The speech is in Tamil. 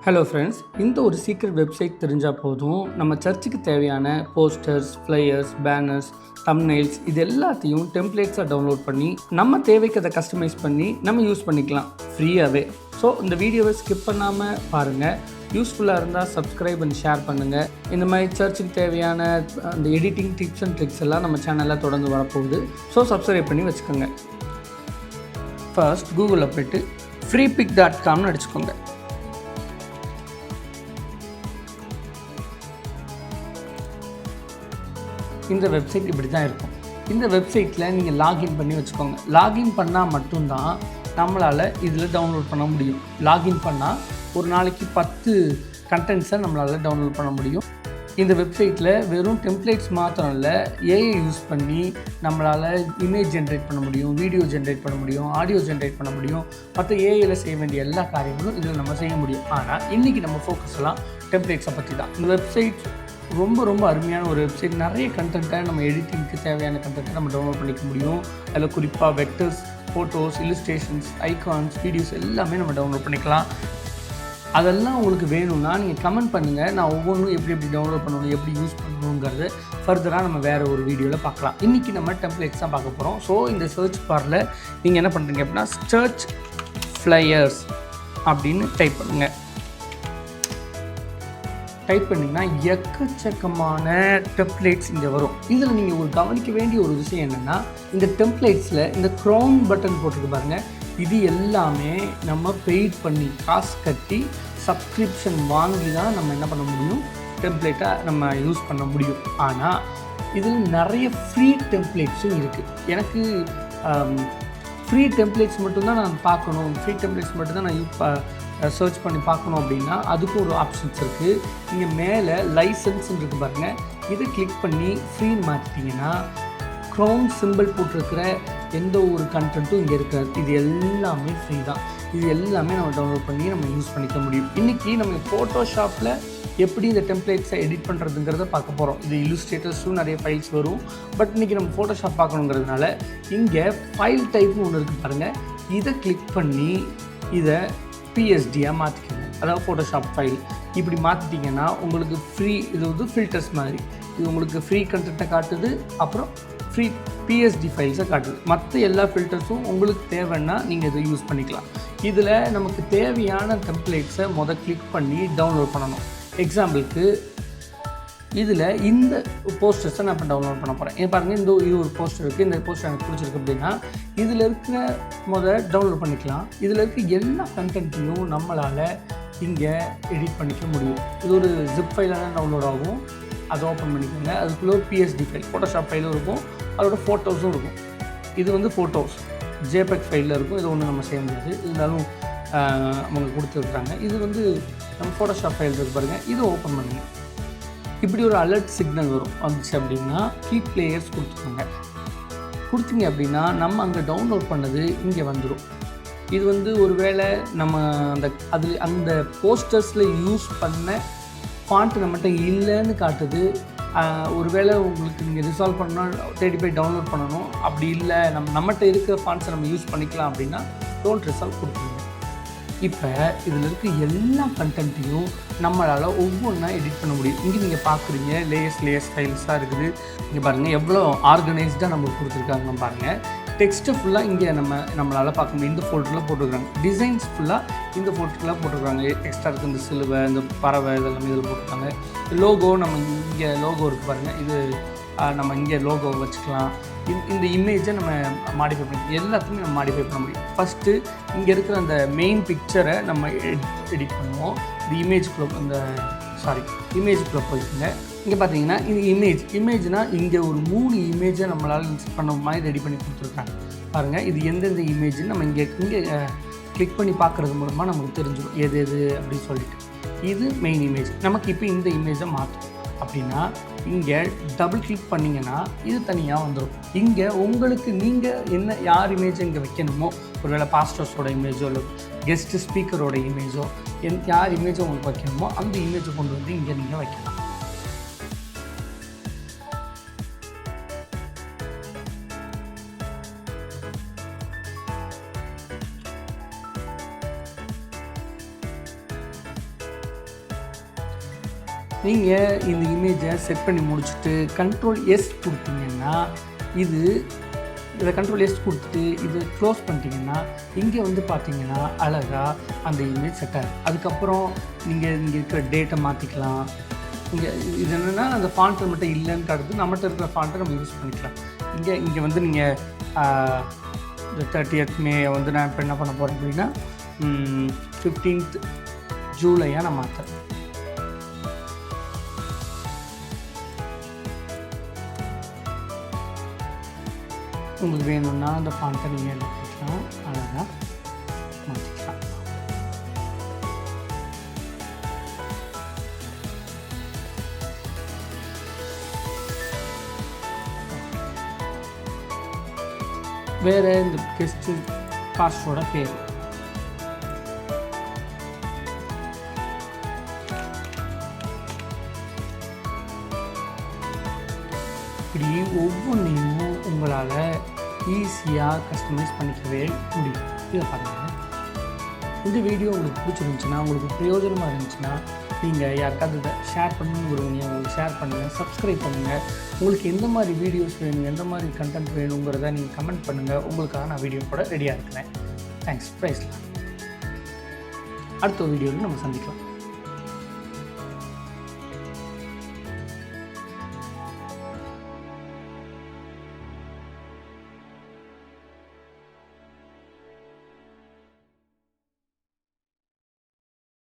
ஹலோ ஃப்ரெண்ட்ஸ், இந்த ஒரு சீக்ரெட் வெப்சைட் தெரிஞ்சால் போதும், நம்ம சர்ச்சுக்கு தேவையான போஸ்டர்ஸ், ஃப்ளையர்ஸ், பேனர்ஸ், தம்ப்நெயில்ஸ் இது எல்லாத்தையும் டெம்ப்ளேட்ஸாக டவுன்லோட் பண்ணி நம்ம தேவைக்கு அதை கஸ்டமைஸ் பண்ணி நம்ம யூஸ் பண்ணிக்கலாம் ஃப்ரீயாகவே. ஸோ இந்த வீடியோவை ஸ்கிப் பண்ணாமல் பாருங்கள். யூஸ்ஃபுல்லாக இருந்தால் சப்ஸ்கிரைப் அண்ட் ஷேர் பண்ணுங்கள். இந்த மாதிரி சர்ச்சுக்கு தேவையான அந்த எடிட்டிங் டிப்ஸ் அண்ட் ட்ரிக்ஸ் எல்லாம் நம்ம சேனலில் தொடர்ந்து வரப்போகுது. ஸோ சப்ஸ்கிரைப் பண்ணி வச்சுக்கோங்க. ஃபர்ஸ்ட் கூகுளில் போய்ட்டு freepik.comனு அடிச்சுக்கோங்க. இந்த வெப்சைட் இப்படி தான் இருக்கும். இந்த வெப்சைட்டில் நீங்கள் லாகின் பண்ணி வச்சுக்கோங்க. லாகின் பண்ணால் மட்டும்தான் நம்மளால் இதில் டவுன்லோட் பண்ண முடியும். லாகின் பண்ணால் ஒரு நாளைக்கு 10 கண்டென்ட்ஸை நம்மளால் டவுன்லோட் பண்ண முடியும். இந்த வெப்சைட்டில் வெறும் டெம்ப்ளேட்ஸ் மாத்திரம் இல்லை, ஏஐ யூஸ் பண்ணி நம்மளால் இமேஜ் ஜென்ரேட் பண்ண முடியும், வீடியோ ஜென்ரேட் பண்ண முடியும், ஆடியோ ஜென்ரேட் பண்ண முடியும். மற்ற ஏஐயில் செய்ய வேண்டிய எல்லா காரியங்களும் இதில் நம்ம செய்ய முடியும். ஆனால் இன்றைக்கி நம்ம ஃபோக்கஸ் எல்லாம் டெம்ப்ளேட்ஸை பற்றி தான். இந்த வெப்சைட் ரொம்ப அருமையான ஒரு வெப்சைட். நிறைய கண்டென்ட்டை நம்ம எடிட்டிங்க்கு தேவையான கண்டென்ட்டை நம்ம டவுன்லோட் பண்ணிக்க முடியும். அதில் குறிப்பாக vectors, photos, illustrations, icons, videos எல்லாமே நம்ம டவுன்லோட் பண்ணிக்கலாம். அதெல்லாம் உங்களுக்கு வேணும்னா நீங்கள் கமெண்ட் பண்ணுங்கள். நான் ஒவ்வொன்றும் எப்படி டவுன்லோட் பண்ணணும், எப்படி யூஸ் பண்ணணுங்கிறது ஃபர்தராக நம்ம வேறு ஒரு வீடியோவில் பார்க்கலாம். இன்றைக்கி நம்ம டெம்ப்ளேட்ஸ் தான் பார்க்க போகிறோம். ஸோ இந்த சர்ச் பாரில் நீங்கள் என்ன பண்ணுறீங்க அப்படின்னா சர்ச் ஃப்ளையர்ஸ் அப்படின்னு டைப் பண்ணுங்கள். டைப் பண்ணிங்கன்னா எக்கச்சக்கமான டெம்ப்ளேட்ஸ் இங்கே வரும். இதில் நீங்கள் ஒரு கவனிக்க வேண்டிய ஒரு விஷயம் என்னென்னா, இந்த டெம்ப்ளேட்ஸில் இந்த க்ரௌன் பட்டன் போட்டுட்டு பாருங்கள். இது எல்லாமே நம்ம பெய்ட் பண்ணி காசு கட்டி சப்ஸ்கிரிப்ஷன் வாங்கி தான் நம்ம என்ன பண்ண முடியும், டெம்ப்ளேட்டை நம்ம யூஸ் பண்ண முடியும். ஆனால் இதில் நிறைய ஃப்ரீ டெம்ப்ளேட்ஸும் இருக்குது. எனக்கு ஃப்ரீ டெம்ப்ளேட்ஸ் மட்டும்தான் நான் பார்க்கணும், ஃப்ரீ டெம்ப்ளேட்ஸ் மட்டும்தான் நான் சர்ச் பண்ணி பார்க்கணும் அப்படின்னா அதுக்கும் ஒரு ஆப்ஷன்ஸ் இருக்குது. இங்கே மேலே லைசன்ஸ்ன்னு இருக்குது பாருங்கள். இதை கிளிக் பண்ணி ஃப்ரீன்னு மாற்றிட்டிங்கன்னா க்ரௌன் சிம்பிள் போட்டிருக்கிற எந்த ஒரு கண்டென்ட்டும் இங்கே இருக்காது. இது எல்லாமே ஃப்ரீ தான். இது எல்லாமே நம்ம டவுன்லோட் பண்ணி நம்ம யூஸ் பண்ணிக்க முடியும். இன்றைக்கி நம்ம ஃபோட்டோஷாப்பில் எப்படி இந்த டெம்ப்ளேட்ஸை எடிட் பண்ணுறதுங்கிறத பார்க்க போகிறோம். இது இல்லுஸ்ட்ரேட்டர்ஸும் நிறைய ஃபைல்ஸ் வரும். பட் இன்றைக்கி நம்ம ஃபோட்டோஷாப் பார்க்கணுங்கிறதுனால இங்கே ஃபைல் டைப்னு ஒன்று இருக்குது பாருங்கள். இதை கிளிக் பண்ணி இதை பிஎஸ்டியாக மாற்றிக்கோங்க. அதாவது ஃபோட்டோஷாப் ஃபைல் இப்படி மாற்றிட்டிங்கன்னா உங்களுக்கு ஃப்ரீ, இது வந்து ஃபில்டர்ஸ் மாதிரி, இது உங்களுக்கு ஃப்ரீ கண்டென்ட்டை காட்டுது, அப்புறம் ஃப்ரீ பிஎஸ்டி ஃபைல்ஸை காட்டுது. மற்ற எல்லா ஃபில்டர்ஸும் உங்களுக்கு தேவைன்னா நீங்கள் இதை யூஸ் பண்ணிக்கலாம். இதில் நமக்கு தேவையான டெம்ப்ளேட்ஸை கிளிக் பண்ணி டவுன்லோட் பண்ணணும். எக்ஸாம்பிளுக்கு இதில் இந்த போஸ்டர்ஸை நான் இப்போ டவுன்லோட் பண்ண போகிறேன். பாருங்கள், இது ஒரு போஸ்டர் இருக்குது. இந்த போஸ்டர் எனக்கு பிடிச்சிருக்கு அப்படின்னா இதில் இருக்கிற டவுன்லோட் பண்ணிக்கலாம். இதில் இருக்க எல்லா கண்டென்ட்டையும் நம்மளால் இங்கே எடிட் பண்ணிக்க முடியும். இது ஒரு ஜிப் ஃபைலாக தான் டவுன்லோட் ஆகும். அதை ஓப்பன் பண்ணிக்கோங்க. அதுக்குள்ளே ஒரு பிஎஸ்டி ஃபைல், ஃபோட்டோஷாப் ஃபைலும் இருக்கும், அதோட ஃபோட்டோஸும் இருக்கும். இது வந்து ஃபோட்டோஸ் ஜேபெக் ஃபைலில் இருக்கும். இது ஒன்றும் நம்ம செய்ய முடியாது, இருந்தாலும் அவங்க கொடுத்துருக்குறாங்க. இது வந்து நம்ம ஃபோட்டோஷாப் ஃபைல் இருக்குது பாருங்கள். இதை ஓப்பன் பண்ணுங்க. இப்படி ஒரு அலர்ட் சிக்னல் வந்துச்சு அப்படின்னா கீப் பிளேயர்ஸ் கொடுத்தீங்க அப்படின்னா நம்ம அங்கே டவுன்லோட் பண்ணது இங்கே வந்துடும். இது வந்து ஒரு வேளை நம்ம அந்த போஸ்டர்ஸில் யூஸ் பண்ண ஃபாண்ட் நம்மகிட்ட இல்லைன்னு காட்டுது. ஒரு வேளை உங்களுக்கு நீங்கள் ரிசால்வ் பண்ணால் தேடி போய் டவுன்லோட் பண்ணணும். அப்படி இல்லை, நம்மகிட்ட இருக்கிற ஃபாண்ட்ஸை நம்ம யூஸ் பண்ணிக்கலாம் அப்படின்னா டோன்ட் ரிசால்வ் கொடுத்துருங்க. இப்போ இதில் இருக்க எல்லா கண்டென்ட்டையும் நம்மளால் ஒவ்வொன்றா எடிட் பண்ண முடியும். இங்கே நீங்கள் பார்க்குறீங்க லேயர்ஸ் ஃபைல்ஸாக இருக்குது. இங்கே பாருங்கள் எவ்வளோ ஆர்கனைஸ்டாக நம்ம கொடுத்துருக்காங்க பாருங்கள். டெக்ஸ்ட்டு ஃபுல்லாக இங்கே நம்மளால் பார்க்க முடியும். இந்த ஃபோல்டரில் போட்டுருக்காங்க. டிசைன்ஸ் ஃபுல்லாக இந்த ஃபோல்டரில் போட்டுருக்காங்க. எக்ஸ்ட்ரா இருக்குது இந்த சிலுவை, இந்த பறவை, இதெல்லாமே இதில் போட்டுருக்காங்க. லோகோ நம்ம இங்கே லோகோ இருக்குது பாருங்கள். இது நம்ம இங்கே லோகோ வச்சுக்கலாம். இந்த இமேஜை நம்ம மாடிஃபை பண்ணி எல்லாத்தையுமே நம்ம மாடிஃபை பண்ண முடியும். ஃபஸ்ட்டு இங்கே இருக்கிற அந்த மெயின் பிக்சரை நம்ம எடிட் பண்ணுவோம். இந்த இமேஜுக்குள்ளே போய்க்குங்க. இங்கே பார்த்தீங்கன்னா இது இமேஜ்னால் இங்கே ஒரு 3 இமேஜை நம்மளால் இன்சர்ட் பண்ண மாதிரி ரெடி பண்ணி கொடுத்துருக்காங்க பாருங்கள். இது எந்தெந்த இமேஜ்னு நம்ம இங்கே கிளிக் பண்ணி பார்க்குறது மூலமாக நமக்கு தெரிஞ்சிடும் எது அப்படின்னு சொல்லிட்டு. இது மெயின் இமேஜ். நமக்கு இப்போ இந்த இமேஜை மாற்றும் அப்படின்னா இங்கே டபுள் கிளிக் பண்ணிங்கன்னா இது தனியாக வந்துடும். இங்கே உங்களுக்கு நீங்கள் யார் இமேஜ் இங்கே வைக்கணுமோ, ஒருவேளை பாஸ்டர்ஸோட இமேஜோ இல்லை கெஸ்ட்டு ஸ்பீக்கரோட இமேஜோ யார் இமேஜோ உங்களுக்கு வைக்கணுமோ அந்த இமேஜை கொண்டு வந்து இங்கே நீங்கள் வைக்கலாம். நீங்கள் இந்த இமேஜை செட் பண்ணி முடிச்சுட்டு கண்ட்ரோல் எஸ் கொடுத்தீங்கன்னா இதை கண்ட்ரோல் எஸ் கொடுத்துட்டு இது க்ளோஸ் பண்ணிட்டீங்கன்னா இங்கே வந்து பார்த்தீங்கன்னா அழகாக அந்த இமேஜ் செட் ஆகும். அதுக்கப்புறம் நீங்கள் இங்கே இருக்கிற டேட்டை மாற்றிக்கலாம். இங்கே இது என்னென்னா அந்த ஃபாண்ட்டு மட்டும் இல்லைன்னு காட்டுறது, நம்மகிட்ட இருக்கிற ஃபாண்ட்டை நம்ம யூஸ் பண்ணிக்கலாம். இங்கே வந்து நீங்கள் இந்த 30th மே வந்து நான் இப்போ என்ன பண்ண போகிறேன் அப்படின்னா 15th ஜூலையாக நான் மாற்றுறேன். உங்களுக்கு வேணும்னா அந்த ஃபாண்ட்டை நீங்கள் எழுதிக்கலாம், அழகாக மாற்றிக்கலாம். வேறு இந்த கெஸ்ட்டு காஸ்டோட பேர் இப்படி ஒவ்வொன்றையும் உங்களால் ஈஸியாக கஸ்டமைஸ் பண்ணிக்கவே முடியும். இதை பாருங்கள். இந்த வீடியோ உங்களுக்கு பிடிச்சிருந்துச்சுன்னா, உங்களுக்கு பிரயோஜனமாக இருந்துச்சுன்னா, நீங்கள் யாருக்காவது இதை ஷேர் பண்ணணும்னு விரும்புங்க, உங்களுக்கு ஷேர் பண்ணுங்கள், சப்ஸ்கிரைப் பண்ணுங்கள். உங்களுக்கு எந்த மாதிரி வீடியோஸ் வேணும், எந்த மாதிரி கண்டென்ட் வேணுங்கிறத நீங்கள் கமெண்ட் பண்ணுங்கள். உங்களுக்காக நான் வீடியோ கூட ரெடியாக இருக்கிறேன். தேங்க்ஸ். ப்ரைஸ்லாம் அடுத்த வீடியோவில் நம்ம சந்திக்கலாம்.